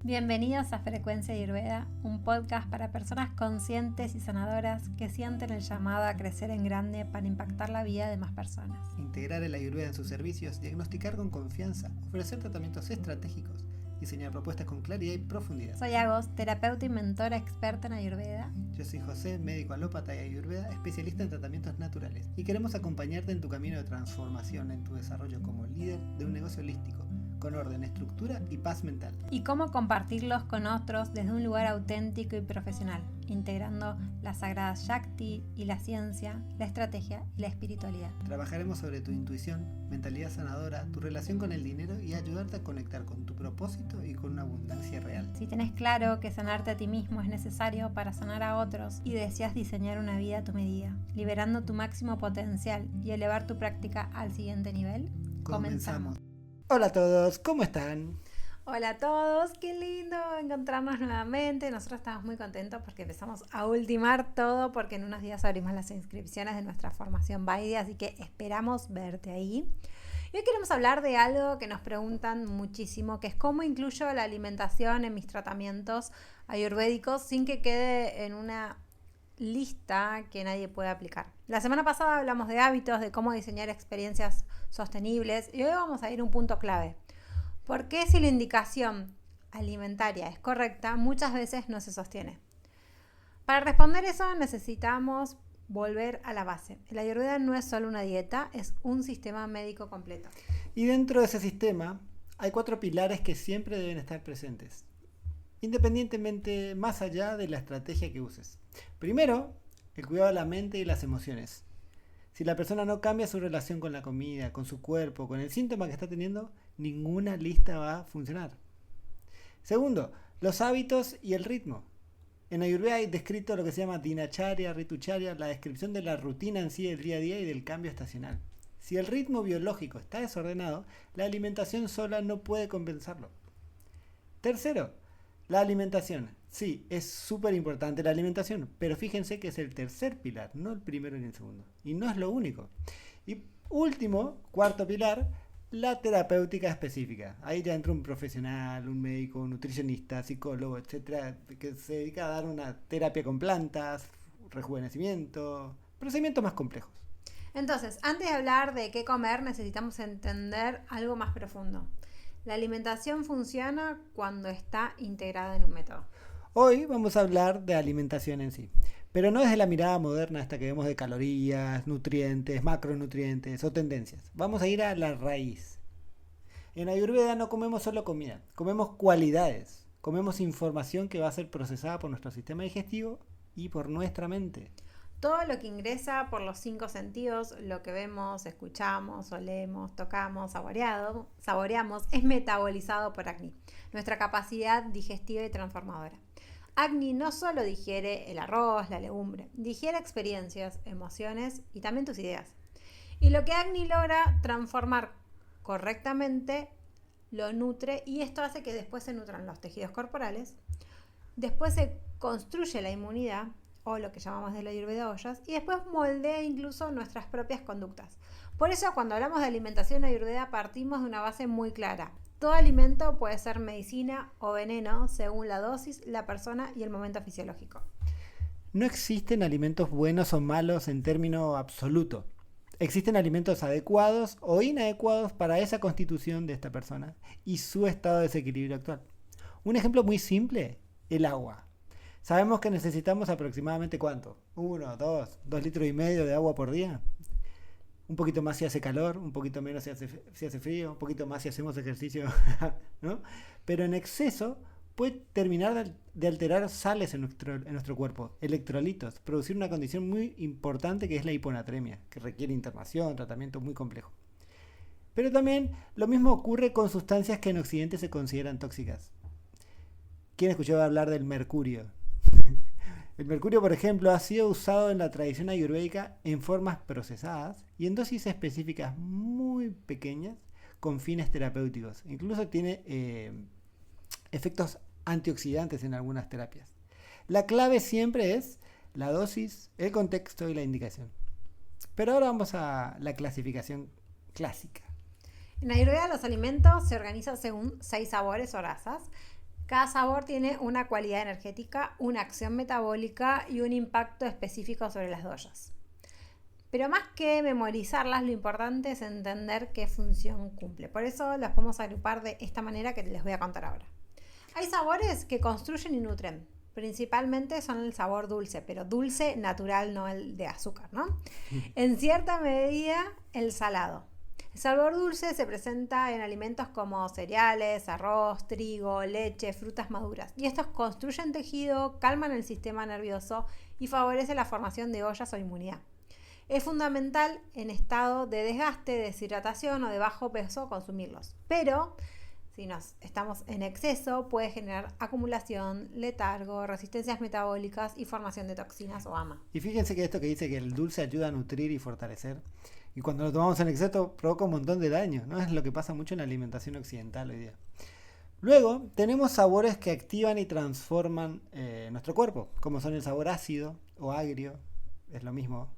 Bienvenidos a Frecuencia Ayurveda, un podcast para personas conscientes y sanadoras que sienten el llamado a crecer en grande para impactar la vida de más personas. Integrar el Ayurveda en sus servicios, diagnosticar con confianza, ofrecer tratamientos estratégicos, diseñar propuestas con claridad y profundidad. Soy Agos, terapeuta y mentora experta en Ayurveda. Yo soy José, médico alópata y Ayurveda, especialista en tratamientos naturales. Y queremos acompañarte en tu camino de transformación, en tu desarrollo como líder de un negocio holístico, con orden, estructura y paz mental. Y cómo compartirlos con otros desde un lugar auténtico y profesional, integrando las sagradas Shakti y la ciencia, la estrategia y la espiritualidad. Trabajaremos sobre tu intuición, mentalidad sanadora, tu relación con el dinero y ayudarte a conectar con tu propósito y con una abundancia real. Si tenés claro que sanarte a ti mismo es necesario para sanar a otros y deseas diseñar una vida a tu medida, liberando tu máximo potencial y elevar tu práctica al siguiente nivel, comenzamos. Hola a todos, ¿cómo están? Hola a todos, qué lindo encontrarnos nuevamente. Nosotros estamos muy contentos porque empezamos a ultimar todo porque en unos días abrimos las inscripciones de nuestra formación Vaidhi, así que esperamos verte ahí. Y hoy queremos hablar de algo que nos preguntan muchísimo, que es cómo incluyo la alimentación en mis tratamientos ayurvédicos sin que quede en una lista que nadie pueda aplicar. La semana pasada hablamos de hábitos, de cómo diseñar experiencias sostenibles y hoy vamos a ir a un punto clave. Porque si la indicación alimentaria es correcta, muchas veces no se sostiene. Para responder eso necesitamos volver a la base. El Ayurveda no es solo una dieta, es un sistema médico completo. Y dentro de ese sistema hay 4 pilares que siempre deben estar presentes, independientemente más allá de la estrategia que uses. Primero, el cuidado de la mente y las emociones. Si la persona no cambia su relación con la comida, con su cuerpo, con el síntoma que está teniendo, ninguna lista va a funcionar. Segundo, los hábitos y el ritmo. En Ayurveda hay descrito lo que se llama dinacharya, ritucharya, la descripción de la rutina en sí del día a día y del cambio estacional. Si el ritmo biológico está desordenado, la alimentación sola no puede compensarlo. Tercero, la alimentación. Sí, es súper importante la alimentación, pero fíjense que es el tercer pilar, no el primero ni el segundo. Y no es lo único. Y último, cuarto pilar, la terapéutica específica. Ahí ya entra un profesional, un médico, un nutricionista, psicólogo, etcétera, que se dedica a dar una terapia con plantas, rejuvenecimiento, procedimientos más complejos. Entonces, antes de hablar de qué comer, necesitamos entender algo más profundo. La alimentación funciona cuando está integrada en un método. Hoy vamos a hablar de alimentación en sí, pero no desde la mirada moderna esta que vemos de calorías, nutrientes, macronutrientes o tendencias. Vamos a ir a la raíz. En Ayurveda no comemos solo comida, comemos cualidades, comemos información que va a ser procesada por nuestro sistema digestivo y por nuestra mente. Todo lo que ingresa por los 5 sentidos, lo que vemos, escuchamos, olemos, tocamos, saboreamos, es metabolizado por Agni, nuestra capacidad digestiva y transformadora. Agni no solo digiere el arroz, la legumbre, digiere experiencias, emociones y también tus ideas. Y lo que Agni logra transformar correctamente lo nutre y esto hace que después se nutran los tejidos corporales, después se construye la inmunidad o lo que llamamos de la Ayurveda ollas, y después moldea incluso nuestras propias conductas. Por eso cuando hablamos de alimentación Ayurveda partimos de una base muy clara. Todo alimento puede ser medicina o veneno según la dosis, la persona y el momento fisiológico. No existen alimentos buenos o malos en término absoluto. Existen alimentos adecuados o inadecuados para esa constitución de esta persona y su estado de desequilibrio actual. Un ejemplo muy simple, el agua. Sabemos que necesitamos aproximadamente ¿cuánto? 2 litros y medio de agua por día. Un poquito más si hace calor, un poquito menos si hace frío, un poquito más si hacemos ejercicio, ¿no? Pero en exceso puede terminar de alterar sales en nuestro cuerpo, electrolitos, producir una condición muy importante que es la hiponatremia, que requiere internación, tratamiento muy complejo. Pero también lo mismo ocurre con sustancias que en Occidente se consideran tóxicas. ¿Quién escuchó hablar del mercurio? El mercurio, por ejemplo, ha sido usado en la tradición ayurvédica en formas procesadas y en dosis específicas muy pequeñas con fines terapéuticos. Incluso tiene efectos antioxidantes en algunas terapias. La clave siempre es la dosis, el contexto y la indicación. Pero ahora vamos a la clasificación clásica. En Ayurveda los alimentos se organizan según 6 sabores o razas. Cada sabor tiene una cualidad energética, una acción metabólica y un impacto específico sobre las doyas. Pero más que memorizarlas, lo importante es entender qué función cumple. Por eso las podemos agrupar de esta manera que les voy a contar ahora. Hay sabores que construyen y nutren. Principalmente son el sabor dulce, pero dulce natural, no el de azúcar, ¿no? En cierta medida, el salado. El sabor dulce se presenta en alimentos como cereales, arroz, trigo, leche, frutas maduras. Y estos construyen tejido, calman el sistema nervioso y favorecen la formación de ollas o inmunidad. Es fundamental en estado de desgaste, deshidratación o de bajo peso consumirlos. Pero si estamos en exceso, puede generar acumulación, letargo, resistencias metabólicas y formación de toxinas o AMA. Y fíjense que esto que dice que el dulce ayuda a nutrir y fortalecer, y cuando lo tomamos en exceso provoca un montón de daño, ¿no? Es lo que pasa mucho en la alimentación occidental hoy día. Luego tenemos sabores que activan y transforman nuestro cuerpo, como son el sabor ácido o agrio, es lo mismo,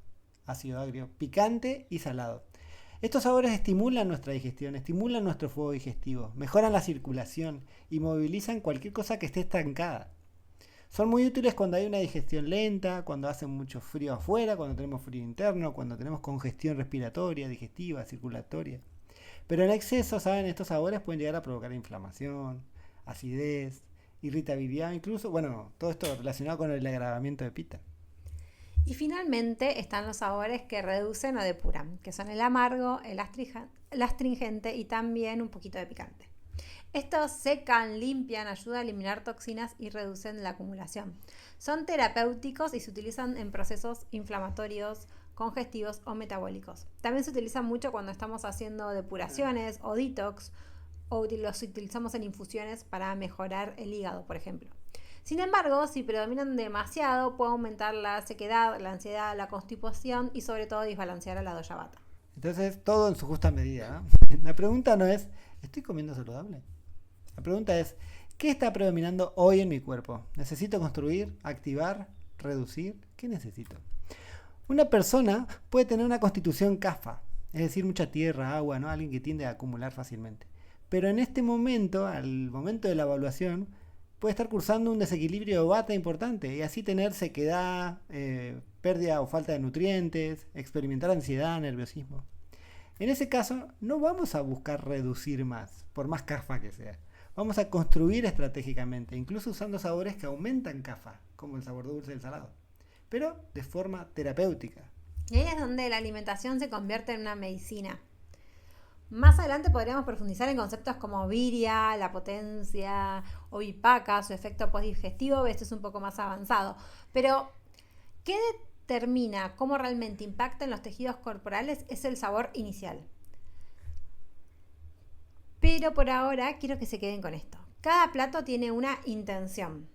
ácido, agrio, picante y salado. Estos sabores estimulan nuestra digestión, estimulan nuestro fuego digestivo, mejoran la circulación y movilizan cualquier cosa que esté estancada. Son muy útiles cuando hay una digestión lenta, cuando hace mucho frío afuera, cuando tenemos frío interno, cuando tenemos congestión respiratoria, digestiva, circulatoria. Pero en exceso, ¿saben? Estos sabores pueden llegar a provocar inflamación, acidez, irritabilidad, incluso, bueno, todo esto relacionado con el agravamiento de pita. Y finalmente están los sabores que reducen o depuran, que son el amargo, el astringente y también un poquito de picante. Estos secan, limpian, ayudan a eliminar toxinas y reducen la acumulación. Son terapéuticos y se utilizan en procesos inflamatorios, congestivos o metabólicos. También se utilizan mucho cuando estamos haciendo depuraciones o detox, o los utilizamos en infusiones para mejorar el hígado, por ejemplo. Sin embargo, si predominan demasiado, puede aumentar la sequedad, la ansiedad, la constipación y sobre todo desbalancear a la doya vata. Entonces, todo en su justa medida, ¿no? La pregunta no es, ¿estoy comiendo saludable? La pregunta es, ¿qué está predominando hoy en mi cuerpo? ¿Necesito construir, activar, reducir? ¿Qué necesito? Una persona puede tener una constitución CAFA, es decir, mucha tierra, agua, ¿no? Alguien que tiende a acumular fácilmente. Pero en este momento, al momento de la evaluación, puede estar cursando un desequilibrio de vata importante y así tener sequedad, pérdida o falta de nutrientes, experimentar ansiedad, nerviosismo. En ese caso, no vamos a buscar reducir más, por más CAFA que sea. Vamos a construir estratégicamente, incluso usando sabores que aumentan CAFA, como el sabor dulce y el salado, pero de forma terapéutica. Y ahí es donde la alimentación se convierte en una medicina. Más adelante podríamos profundizar en conceptos como viria, la potencia o vipaka, su efecto postdigestivo. Esto es un poco más avanzado. Pero, ¿qué determina cómo realmente impacta en los tejidos corporales? Es el sabor inicial. Pero por ahora quiero que se queden con esto. Cada plato tiene una intención.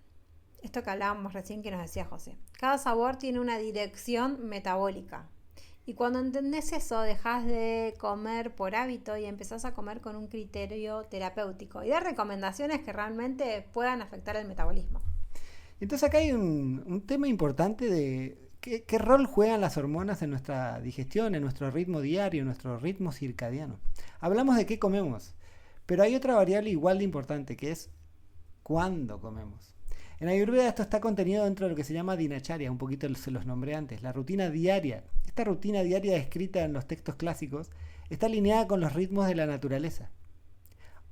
Esto que hablábamos recién que nos decía José. Cada sabor tiene una dirección metabólica. Y cuando entendés eso, dejás de comer por hábito y empezás a comer con un criterio terapéutico y dar recomendaciones que realmente puedan afectar el metabolismo. Entonces acá hay un tema importante de qué rol juegan las hormonas en nuestra digestión, en nuestro ritmo diario, en nuestro ritmo circadiano. Hablamos de qué comemos, pero hay otra variable igual de importante que es cuándo comemos. En Ayurveda esto está contenido dentro de lo que se llama dinacharya, un poquito se los nombré antes, la rutina diaria. Esta rutina diaria descrita en los textos clásicos está alineada con los ritmos de la naturaleza.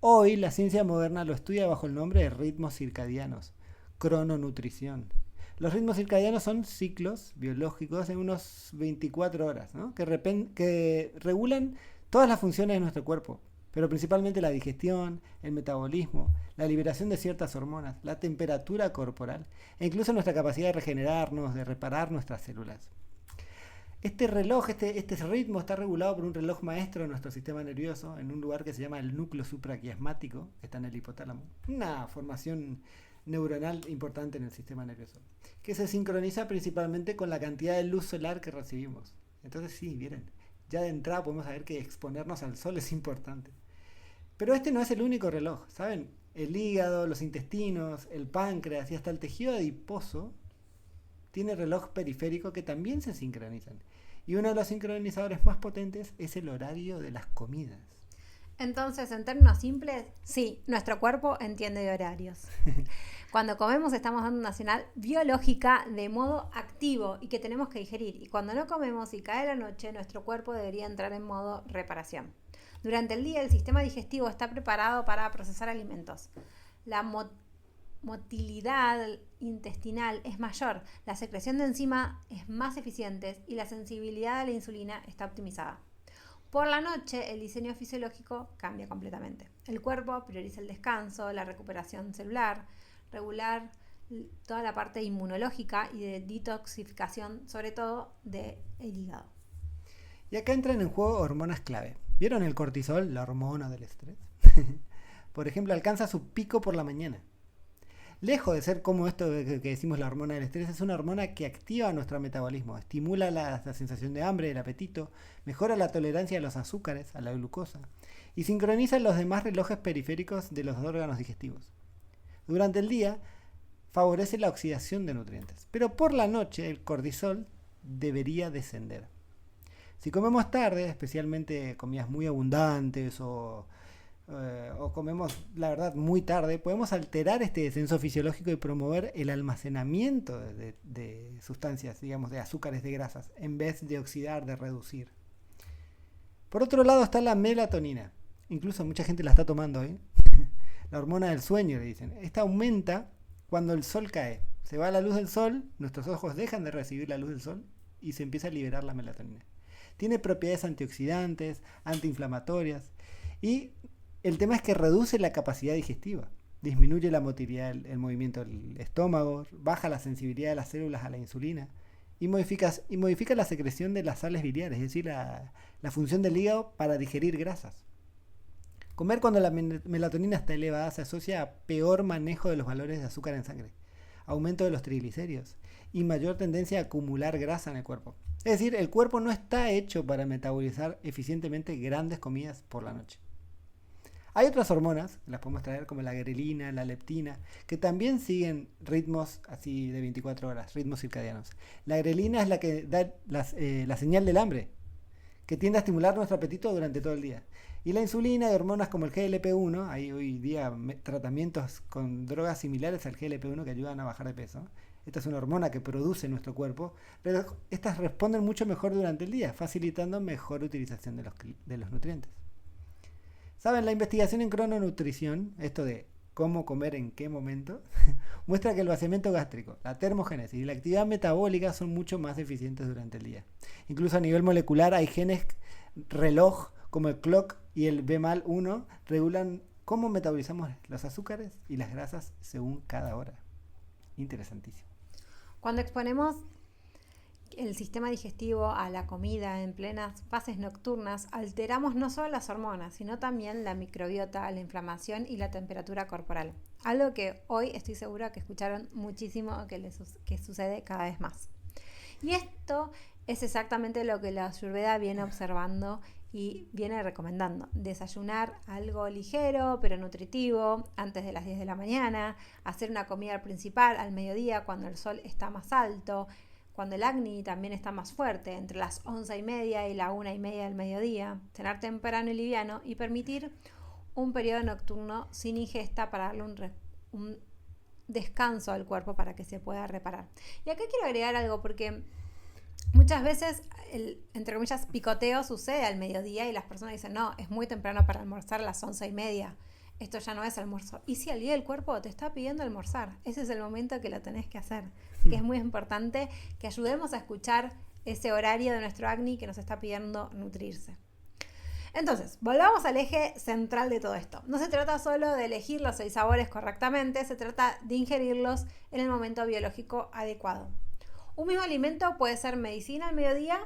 Hoy la ciencia moderna lo estudia bajo el nombre de ritmos circadianos, crononutrición. Los ritmos circadianos son ciclos biológicos de unos 24 horas, ¿no? que regulan todas las funciones de nuestro cuerpo, pero principalmente la digestión, el metabolismo, la liberación de ciertas hormonas, la temperatura corporal e incluso nuestra capacidad de regenerarnos, de reparar nuestras células. Este reloj, este ritmo está regulado por un reloj maestro de nuestro sistema nervioso en un lugar que se llama el núcleo supraquiasmático, que está en el hipotálamo, una formación neuronal importante en el sistema nervioso, que se sincroniza principalmente con la cantidad de luz solar que recibimos. Entonces sí, miren, ya de entrada podemos saber que exponernos al sol es importante. Pero este no es el único reloj, ¿saben? El hígado, los intestinos, el páncreas y hasta el tejido adiposo tiene reloj periférico que también se sincronizan. Y uno de los sincronizadores más potentes es el horario de las comidas. Entonces, en términos simples, sí, nuestro cuerpo entiende de horarios. Cuando comemos estamos dando una señal biológica de modo activo y que tenemos que digerir. Y cuando no comemos y cae la noche, nuestro cuerpo debería entrar en modo reparación. Durante el día el sistema digestivo está preparado para procesar alimentos. La motilidad intestinal es mayor, la secreción de enzimas es más eficiente y la sensibilidad a la insulina está optimizada. Por la noche, el diseño fisiológico cambia completamente. El cuerpo prioriza el descanso, la recuperación celular, regular toda la parte inmunológica y de detoxificación, sobre todo del hígado. Y acá entran en juego hormonas clave. ¿Vieron el cortisol, la hormona del estrés? Por ejemplo, alcanza su pico por la mañana. Lejos de ser como esto que decimos la hormona del estrés, es una hormona que activa nuestro metabolismo, estimula la sensación de hambre, el apetito, mejora la tolerancia a los azúcares, a la glucosa, y sincroniza los demás relojes periféricos de los órganos digestivos. Durante el día, favorece la oxidación de nutrientes, pero por la noche el cortisol debería descender. Si comemos tarde, especialmente comidas muy abundantes o comemos, la verdad, muy tarde, podemos alterar este descenso fisiológico y promover el almacenamiento de sustancias, digamos, de azúcares, de grasas, en vez de oxidar, de reducir. Por otro lado está la melatonina. Incluso mucha gente la está tomando hoy. La hormona del sueño, le dicen. Esta aumenta cuando el sol cae. Se va la luz del sol, nuestros ojos dejan de recibir la luz del sol y se empieza a liberar la melatonina. Tiene propiedades antioxidantes, antiinflamatorias y el tema es que reduce la capacidad digestiva, disminuye la motilidad, el movimiento del estómago, baja la sensibilidad de las células a la insulina y modifica la secreción de las sales biliares, es decir, la función del hígado para digerir grasas. Comer cuando la melatonina está elevada se asocia a peor manejo de los valores de azúcar en sangre, aumento de los triglicéridos y mayor tendencia a acumular grasa en el cuerpo. Es decir, el cuerpo no está hecho para metabolizar eficientemente grandes comidas por la noche. Hay otras hormonas, las podemos traer como la grelina, la leptina, que también siguen ritmos así de 24 horas, ritmos circadianos. La grelina es la que da la señal del hambre, que tiende a estimular nuestro apetito durante todo el día. Y la insulina y hormonas como el GLP-1, hay hoy día tratamientos con drogas similares al GLP-1 que ayudan a bajar de peso. Esta es una hormona que produce nuestro cuerpo, pero estas responden mucho mejor durante el día, facilitando mejor utilización de los nutrientes. ¿Saben? La investigación en crononutrición, esto de cómo comer en qué momento, muestra que el vaciamiento gástrico, la termogénesis y la actividad metabólica son mucho más eficientes durante el día. Incluso a nivel molecular hay genes reloj como el clock y el BMAL1 regulan cómo metabolizamos los azúcares y las grasas según cada hora. Interesantísimo. Cuando exponemos el sistema digestivo a la comida en plenas fases nocturnas, alteramos no solo las hormonas, sino también la microbiota, la inflamación y la temperatura corporal. Algo que hoy estoy segura que escucharon muchísimo que sucede cada vez más. Y esto es exactamente lo que la Ayurveda viene observando y viene recomendando. Desayunar algo ligero pero nutritivo antes de las 10 de la mañana, hacer una comida principal al mediodía cuando el sol está más alto, cuando el Agni también está más fuerte, entre las 11:30 y la 1:30 del mediodía, cenar temprano y liviano y permitir un periodo nocturno sin ingesta para darle un descanso al cuerpo para que se pueda reparar. Y acá quiero agregar algo porque muchas veces el, entre comillas, picoteo sucede al mediodía y las personas dicen, no, es muy temprano para almorzar a las 11:30. Esto ya no es almuerzo. Y si al día el cuerpo te está pidiendo almorzar, ese es el momento que lo tenés que hacer. Así que es muy importante que ayudemos a escuchar ese horario de nuestro Agni que nos está pidiendo nutrirse. Entonces, volvamos al eje central de todo esto. No se trata solo de elegir los 6 sabores correctamente, se trata de ingerirlos en el momento biológico adecuado. Un mismo alimento puede ser medicina al mediodía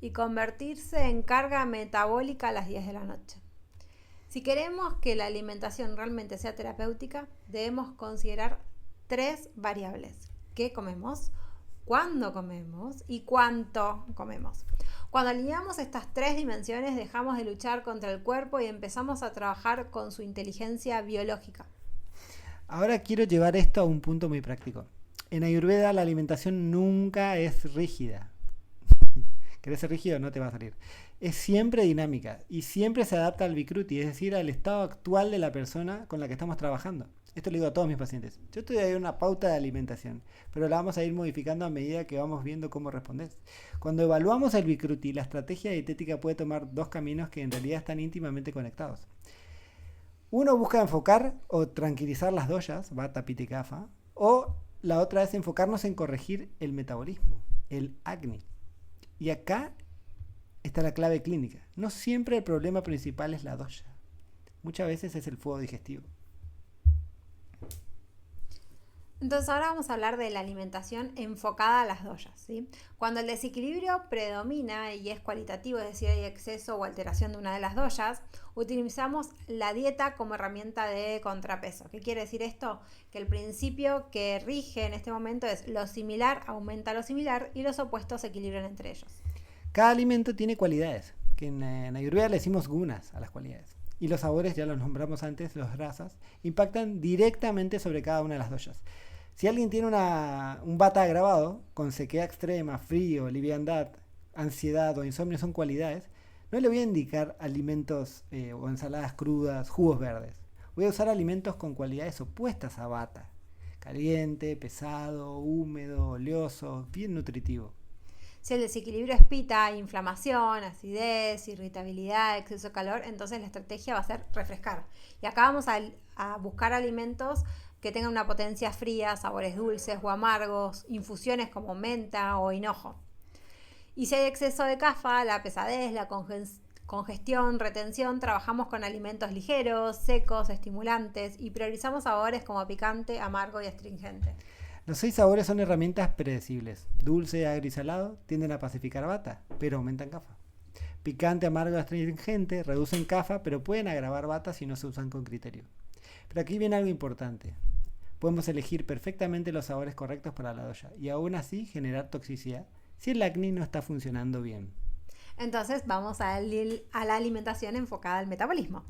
y convertirse en carga metabólica a las 10 de la noche. Si queremos que la alimentación realmente sea terapéutica, debemos considerar 3 variables. ¿Qué comemos? ¿Cuándo comemos? ¿Y cuánto comemos? Cuando alineamos estas 3 dimensiones, dejamos de luchar contra el cuerpo y empezamos a trabajar con su inteligencia biológica. Ahora quiero llevar esto a un punto muy práctico. En Ayurveda la alimentación nunca es rígida. ¿Querés ser rígido? No te va a salir. Es siempre dinámica y siempre se adapta al Vikruti, es decir, al estado actual de la persona con la que estamos trabajando. Esto le digo a todos mis pacientes. Yo te doy una pauta de alimentación, pero la vamos a ir modificando a medida que vamos viendo cómo respondes. Cuando evaluamos el Vikruti, la estrategia dietética puede tomar dos caminos que en realidad están íntimamente conectados. Uno busca enfocar o tranquilizar las doshas, vata, pitta y kapha, o la otra es enfocarnos en corregir el metabolismo, el Agni. Y acá está la clave clínica. No siempre el problema principal es la dosha. Muchas veces es el fuego digestivo. Entonces ahora vamos a hablar de la alimentación enfocada a las doshas, ¿sí? Cuando el desequilibrio predomina y es cualitativo, es decir, hay exceso o alteración de una de las doshas, utilizamos la dieta como herramienta de contrapeso. ¿Qué quiere decir esto? Que el principio que rige en este momento es lo similar aumenta lo similar y los opuestos se equilibran entre ellos. Cada alimento tiene cualidades, que en Ayurveda le decimos gunas a las cualidades. Y los sabores, ya los nombramos antes, los rasas, impactan directamente sobre cada una de las doshas. Si alguien tiene un vata agravado, con sequedad extrema, frío, liviandad, ansiedad o insomnio son cualidades, no le voy a indicar alimentos o ensaladas crudas, jugos verdes. Voy a usar alimentos con cualidades opuestas a vata. Caliente, pesado, húmedo, oleoso, bien nutritivo. Si el desequilibrio es pitta, inflamación, acidez, irritabilidad, exceso de calor, entonces la estrategia va a ser refrescar. Y acá vamos a buscar alimentos que tengan una potencia fría, sabores dulces o amargos, infusiones como menta o hinojo. Y si hay exceso de kapha, la pesadez, la congestión, retención, trabajamos con alimentos ligeros, secos, estimulantes y priorizamos sabores como picante, amargo y astringente. Los 6 sabores son herramientas predecibles. Dulce, agrio y salado tienden a pacificar vata, pero aumentan kapha. Picante, amargo y astringente reducen kapha, pero pueden agravar vata si no se usan con criterio. Pero aquí viene algo importante. Podemos elegir perfectamente los sabores correctos para la dosha y aún así generar toxicidad si el Agni no está funcionando bien. Entonces vamos a la alimentación enfocada al metabolismo.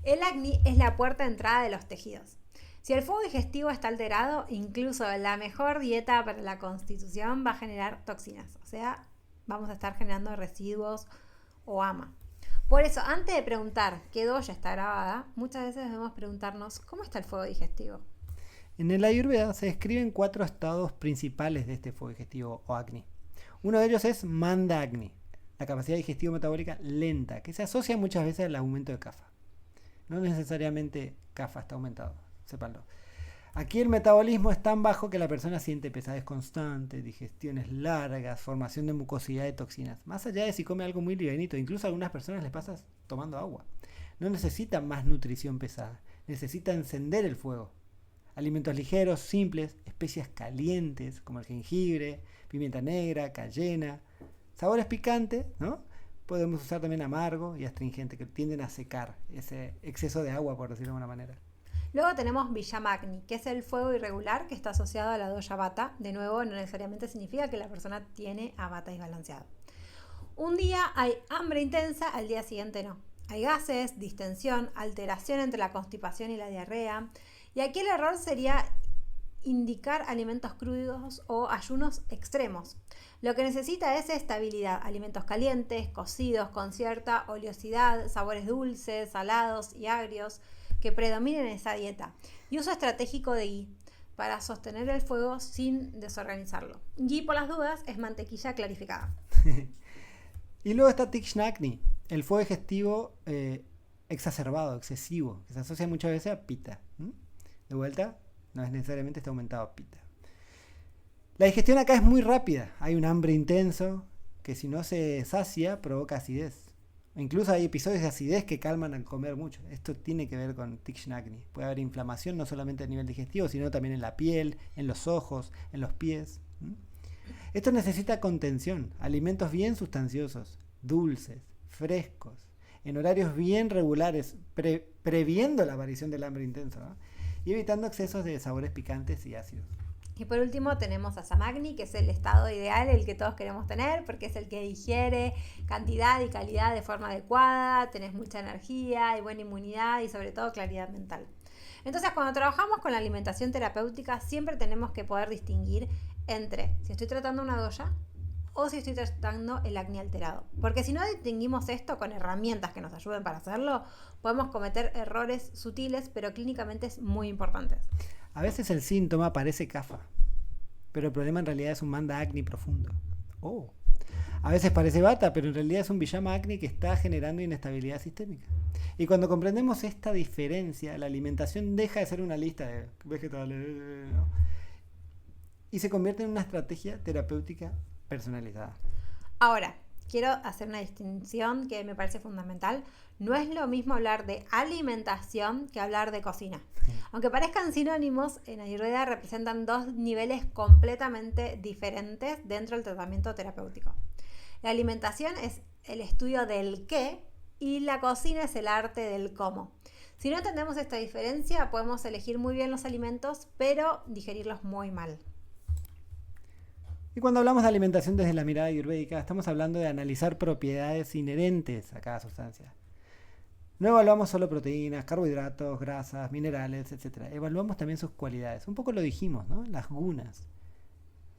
El Agni es la puerta de entrada de los tejidos. Si el fuego digestivo está alterado, incluso la mejor dieta para la constitución va a generar toxinas, o sea, vamos a estar generando residuos o ama. Por eso, antes de preguntar qué dosha está agravada, muchas veces debemos preguntarnos cómo está el fuego digestivo. En el Ayurveda se describen 4 estados principales de este fuego digestivo o Agni. Uno de ellos es Manda Agni, la capacidad digestivo-metabólica lenta, que se asocia muchas veces al aumento de kapha. No necesariamente kapha está aumentado, sépanlo. Aquí el metabolismo es tan bajo que la persona siente pesadez constante, digestiones largas, formación de mucosidad de toxinas. Más allá de si come algo muy livianito, incluso a algunas personas les pasa tomando agua. No necesitan más nutrición pesada, necesitan encender el fuego. Alimentos ligeros, simples, especias calientes como el jengibre, pimienta negra, cayena, sabores picantes, ¿no? Podemos usar también amargo y astringente que tienden a secar ese exceso de agua, por decirlo de alguna manera. Luego tenemos Vijamagni, que es el fuego irregular que está asociado a la dosha vata. De nuevo, no necesariamente significa que la persona tiene a vata desbalanceado. Un día hay hambre intensa, al día siguiente no. Hay gases, distensión, alteración entre la constipación y la diarrea. Y aquí el error sería indicar alimentos crudos o ayunos extremos. Lo que necesita es estabilidad, alimentos calientes, cocidos, con cierta oleosidad, sabores dulces, salados y agrios que predominen en esa dieta. Y uso estratégico de ghee para sostener el fuego sin desorganizarlo. Ghee, por las dudas, es mantequilla clarificada. Y luego está Tikshna-Agni, el fuego digestivo exacerbado, excesivo, que se asocia muchas veces a pitta. De vuelta, no es necesariamente está aumentado a pitta. La digestión acá es muy rápida. Hay un hambre intenso que si no se sacia provoca acidez. Incluso hay episodios de acidez que calman al comer mucho. Esto tiene que ver con Tikshna-Agni. Puede haber inflamación no solamente a nivel digestivo, sino también en la piel, en los ojos, en los pies. Esto necesita contención, alimentos bien sustanciosos, dulces, frescos, en horarios bien regulares, previendo la aparición del hambre intenso, ¿no? Y evitando excesos de sabores picantes y ácidos. Y por último tenemos a Samagni, que es el estado ideal, el que todos queremos tener, porque es el que digiere cantidad y calidad de forma adecuada, tenés mucha energía y buena inmunidad y sobre todo claridad mental. Entonces, cuando trabajamos con la alimentación terapéutica, siempre tenemos que poder distinguir entre si estoy tratando una dosha o si estoy tratando el acné alterado. Porque si no distinguimos esto con herramientas que nos ayuden para hacerlo, podemos cometer errores sutiles, pero clínicamente muy importantes. A veces el síntoma parece CAFA, pero el problema en realidad es un manda acne profundo. A veces parece bata, pero en realidad es un pijama acne que está generando inestabilidad sistémica. Y cuando comprendemos esta diferencia, la alimentación deja de ser una lista de vegetales y se convierte en una estrategia terapéutica personalizada. Ahora, quiero hacer una distinción que me parece fundamental. No es lo mismo hablar de alimentación que hablar de cocina. Aunque parezcan sinónimos, en Ayurveda representan dos niveles completamente diferentes dentro del tratamiento terapéutico. La alimentación es el estudio del qué y la cocina es el arte del cómo. Si no entendemos esta diferencia, podemos elegir muy bien los alimentos, pero digerirlos muy mal. Y cuando hablamos de alimentación desde la mirada ayurvédica, estamos hablando de analizar propiedades inherentes a cada sustancia. No evaluamos solo proteínas, carbohidratos, grasas, minerales, etc. Evaluamos también sus cualidades. Un poco lo dijimos, ¿no? Las gunas.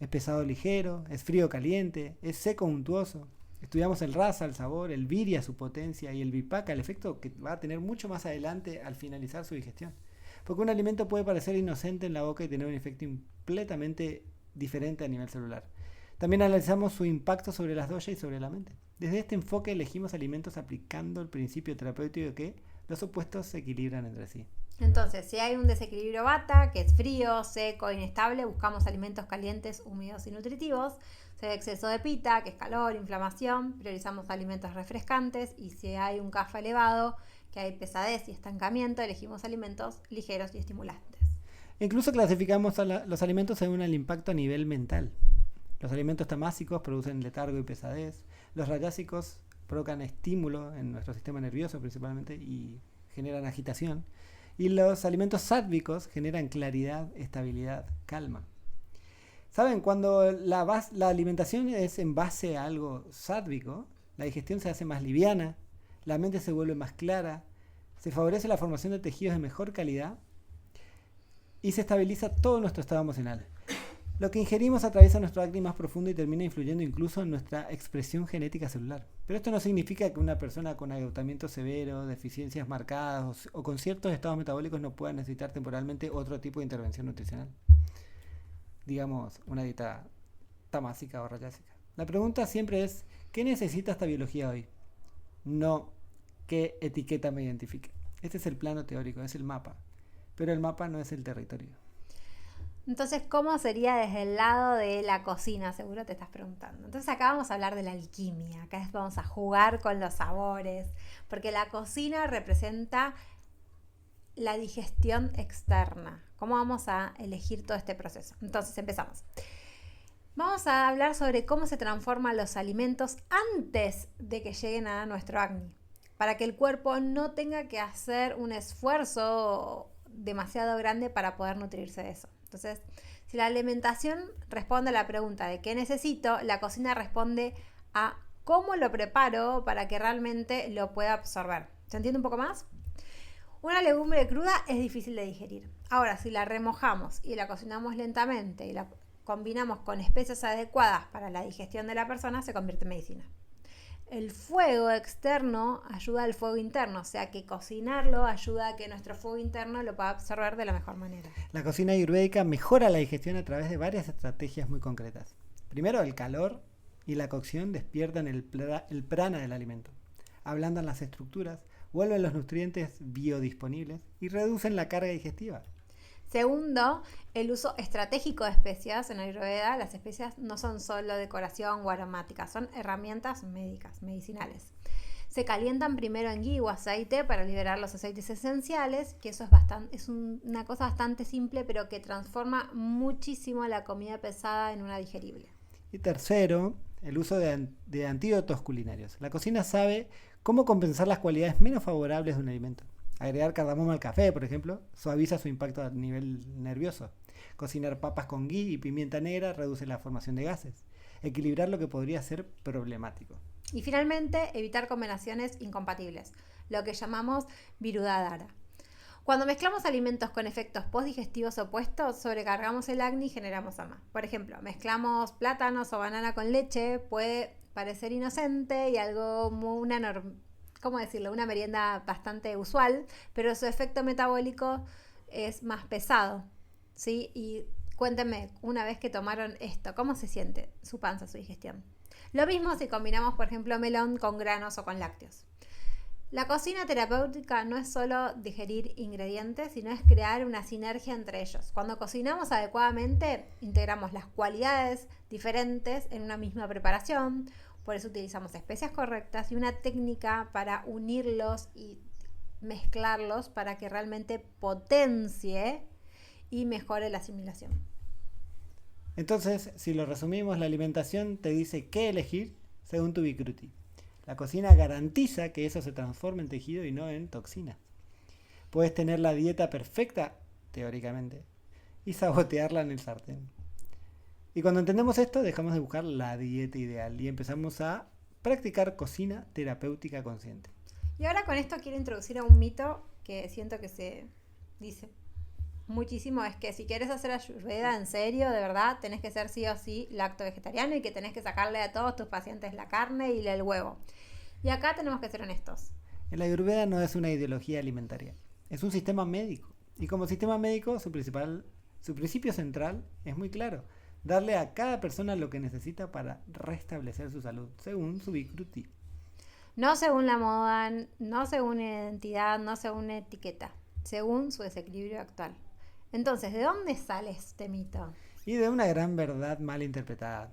Es pesado o ligero, es frío o caliente, es seco o untuoso. Estudiamos el rasa, el sabor, el virya, su potencia, y el vipaka, el efecto que va a tener mucho más adelante al finalizar su digestión. Porque un alimento puede parecer inocente en la boca y tener un efecto completamente diferente a nivel celular. También analizamos su impacto sobre las doshas y sobre la mente. Desde este enfoque elegimos alimentos aplicando el principio terapéutico de que los opuestos se equilibran entre sí. Entonces, si hay un desequilibrio vata, que es frío, seco, inestable, buscamos alimentos calientes, húmedos y nutritivos. Si hay exceso de pita, que es calor, inflamación, priorizamos alimentos refrescantes. Y si hay un kapha elevado, que hay pesadez y estancamiento, elegimos alimentos ligeros y estimulantes. Incluso clasificamos los alimentos según el impacto a nivel mental. Los alimentos tamásicos producen letargo y pesadez. Los rayásicos provocan estímulo en nuestro sistema nervioso principalmente y generan agitación. Y los alimentos sádvicos generan claridad, estabilidad, calma. ¿Saben? Cuando la alimentación es en base a algo sádvico, la digestión se hace más liviana, la mente se vuelve más clara, se favorece la formación de tejidos de mejor calidad y se estabiliza todo nuestro estado emocional. Lo que ingerimos atraviesa nuestro acné más profundo y termina influyendo incluso en nuestra expresión genética celular. Pero esto no significa que una persona con agotamiento severo, deficiencias marcadas o con ciertos estados metabólicos no pueda necesitar temporalmente otro tipo de intervención nutricional. Digamos, una dieta tamásica o rayásica. La pregunta siempre es, ¿qué necesita esta biología hoy? No, ¿qué etiqueta me identifica? Este es el plano teórico, es el mapa. Pero el mapa no es el territorio. Entonces, ¿cómo sería desde el lado de la cocina? Seguro te estás preguntando. Entonces, acá vamos a hablar de la alquimia. Acá vamos a jugar con los sabores. Porque la cocina representa la digestión externa. ¿Cómo vamos a elegir todo este proceso? Entonces, empezamos. Vamos a hablar sobre cómo se transforman los alimentos antes de que lleguen a nuestro acné. Para que el cuerpo no tenga que hacer un esfuerzo demasiado grande para poder nutrirse de eso. Entonces, si la alimentación responde a la pregunta de qué necesito, la cocina responde a cómo lo preparo para que realmente lo pueda absorber. ¿Se entiende un poco más? Una legumbre cruda es difícil de digerir. Ahora, si la remojamos y la cocinamos lentamente y la combinamos con especias adecuadas para la digestión de la persona, se convierte en medicina. El fuego externo ayuda al fuego interno, o sea que cocinarlo ayuda a que nuestro fuego interno lo pueda absorber de la mejor manera. La cocina ayurvédica mejora la digestión a través de varias estrategias muy concretas. Primero, el calor y la cocción despiertan el prana del alimento, ablandan las estructuras, vuelven los nutrientes biodisponibles y reducen la carga digestiva. Segundo, el uso estratégico de especias. En Ayurveda, las especias no son solo decoración o aromáticas, son herramientas médicas, medicinales. Se calientan primero en ghee o aceite para liberar los aceites esenciales, que eso es una cosa bastante simple, pero que transforma muchísimo la comida pesada en una digerible. Y tercero, el uso de antídotos culinarios. La cocina sabe cómo compensar las cualidades menos favorables de un alimento. Agregar cardamomo al café, por ejemplo, suaviza su impacto a nivel nervioso. Cocinar papas con ghee y pimienta negra reduce la formación de gases. Equilibrar lo que podría ser problemático. Y finalmente, evitar combinaciones incompatibles, lo que llamamos virudadara. Cuando mezclamos alimentos con efectos postdigestivos opuestos, sobrecargamos el acné y generamos ama. Por ejemplo, mezclamos plátanos o banana con leche, puede parecer inocente y algo ¿cómo decirlo? Una merienda bastante usual, pero su efecto metabólico es más pesado, ¿sí? Y cuéntenme, una vez que tomaron esto, ¿cómo se siente su panza, su digestión? Lo mismo si combinamos, por ejemplo, melón con granos o con lácteos. La cocina terapéutica no es solo digerir ingredientes, sino es crear una sinergia entre ellos. Cuando cocinamos adecuadamente, integramos las cualidades diferentes en una misma preparación. Por eso utilizamos especias correctas y una técnica para unirlos y mezclarlos para que realmente potencie y mejore la asimilación. Entonces, si lo resumimos, la alimentación te dice qué elegir según tu Bikruti. La cocina garantiza que eso se transforme en tejido y no en toxina. Puedes tener la dieta perfecta, teóricamente, y sabotearla en el sartén. Y cuando entendemos esto, dejamos de buscar la dieta ideal y empezamos a practicar cocina terapéutica consciente. Y ahora con esto quiero introducir a un mito que siento que se dice muchísimo, es que si quieres hacer ayurveda en serio, de verdad, tenés que ser sí o sí lacto vegetariano y que tenés que sacarle a todos tus pacientes la carne y el huevo. Y acá tenemos que ser honestos. El ayurveda no es una ideología alimentaria, es un sistema médico. Y como sistema médico, su principio central es muy claro: darle a cada persona lo que necesita para restablecer su salud, según su Bikruti. No según la moda, no según una identidad, no según una etiqueta, según su desequilibrio actual. Entonces, ¿de dónde sale este mito? Y de una gran verdad mal interpretada.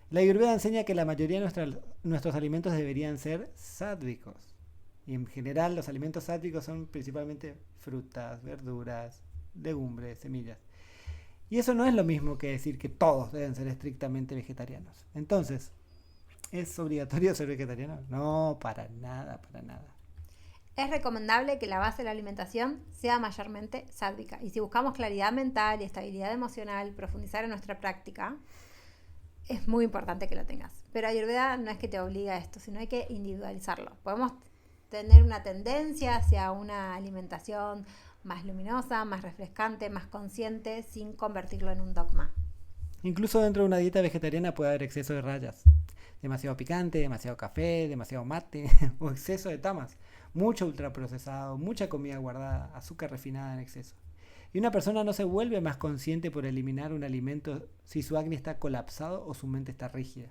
La Ayurveda enseña que la mayoría de nuestros alimentos deberían ser sádvicos. Y en general los alimentos sádvicos son principalmente frutas, verduras, legumbres, semillas. Y eso no es lo mismo que decir que todos deben ser estrictamente vegetarianos. Entonces, ¿es obligatorio ser vegetariano? No, para nada, para nada. Es recomendable que la base de la alimentación sea mayormente sádvica. Y si buscamos claridad mental y estabilidad emocional, profundizar en nuestra práctica, es muy importante que lo tengas. Pero Ayurveda no es que te obliga a esto, sino hay que individualizarlo. Podemos tener una tendencia hacia una alimentación más luminosa, más refrescante, más consciente, sin convertirlo en un dogma. Incluso dentro de una dieta vegetariana puede haber exceso de rayas. Demasiado picante, demasiado café, demasiado mate o exceso de tamas. Mucho ultraprocesado, mucha comida guardada, azúcar refinada en exceso. Y una persona no se vuelve más consciente por eliminar un alimento si su acné está colapsado o su mente está rígida.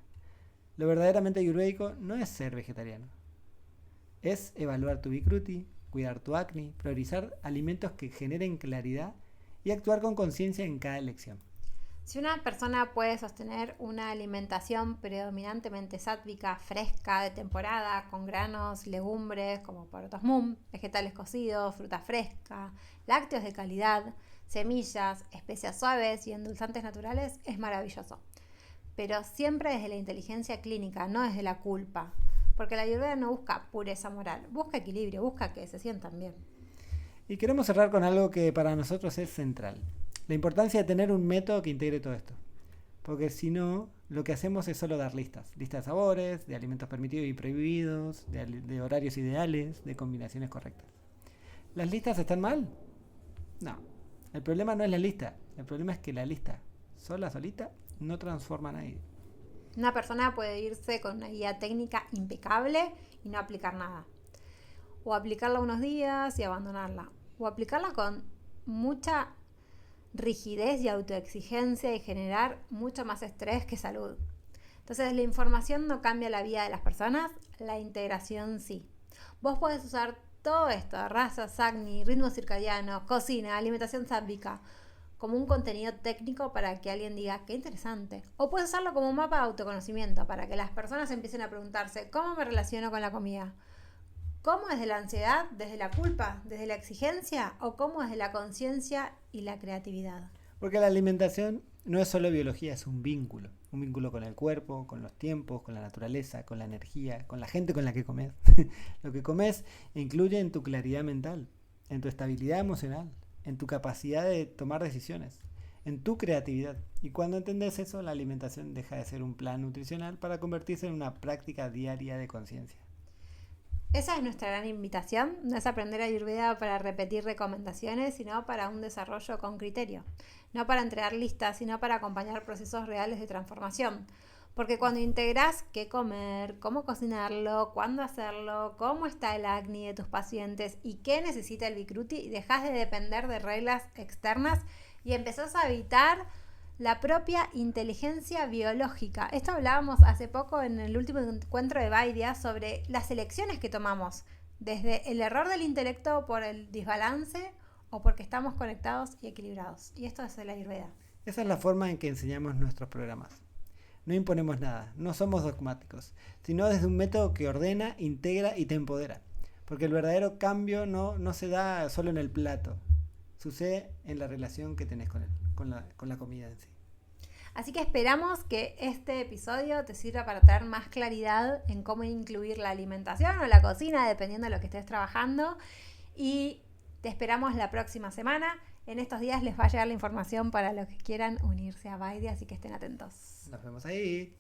Lo verdaderamente ayurvédico no es ser vegetariano. Es evaluar tu Bikruti, cuidar tu acné, priorizar alimentos que generen claridad y actuar con conciencia en cada elección. Si una persona puede sostener una alimentación predominantemente sátvica, fresca, de temporada, con granos, legumbres como porotos mum, vegetales cocidos, fruta fresca, lácteos de calidad, semillas, especias suaves y endulzantes naturales, es maravilloso. Pero siempre desde la inteligencia clínica, no desde la culpa. Porque la Ayurveda no busca pureza moral, busca equilibrio, busca que se sientan bien. Y queremos cerrar con algo que para nosotros es central: la importancia de tener un método que integre todo esto. Porque si no, lo que hacemos es solo dar listas. Listas de sabores, de alimentos permitidos y prohibidos, de horarios ideales, de combinaciones correctas. ¿Las listas están mal? No. El problema no es la lista. El problema es que la lista, solita, no transforma a nadie. Una persona puede irse con una guía técnica impecable y no aplicar nada. O aplicarla unos días y abandonarla. O aplicarla con mucha rigidez y autoexigencia y generar mucho más estrés que salud. Entonces, la información no cambia la vida de las personas, la integración sí. Vos podés usar todo esto, raza, acné, ritmo circadiano, cocina, alimentación sádvica, como un contenido técnico para que alguien diga qué interesante. O puedes usarlo como un mapa de autoconocimiento para que las personas empiecen a preguntarse ¿cómo me relaciono con la comida? ¿Cómo desde la ansiedad, desde la culpa, desde la exigencia o cómo desde la conciencia y la creatividad? Porque la alimentación no es solo biología, es un vínculo con el cuerpo, con los tiempos, con la naturaleza, con la energía, con la gente con la que comes. Lo que comes incluye en tu claridad mental, en tu estabilidad emocional, en tu capacidad de tomar decisiones, en tu creatividad. Y cuando entendés eso, la alimentación deja de ser un plan nutricional para convertirse en una práctica diaria de conciencia. Esa es nuestra gran invitación, no es aprender Ayurveda para repetir recomendaciones, sino para un desarrollo con criterio. No para entregar listas, sino para acompañar procesos reales de transformación. Porque cuando integrás qué comer, cómo cocinarlo, cuándo hacerlo, cómo está el acné de tus pacientes y qué necesita el Bikruti, dejás de depender de reglas externas y empezás a habitar la propia inteligencia biológica. Esto hablábamos hace poco en el último encuentro de Vaidya sobre las elecciones que tomamos, desde el error del intelecto por el desbalance o porque estamos conectados y equilibrados. Y esto es el Ayurveda. Esa es la forma en que enseñamos nuestros programas. No imponemos nada, no somos dogmáticos, sino desde un método que ordena, integra y te empodera. Porque el verdadero cambio no se da solo en el plato, sucede en la relación que tenés con la comida en sí. Así que esperamos que este episodio te sirva para traer más claridad en cómo incluir la alimentación o la cocina, dependiendo de lo que estés trabajando. Y te esperamos la próxima semana. En estos días les va a llegar la información para los que quieran unirse a Vaidya, así que estén atentos. Nos vemos ahí.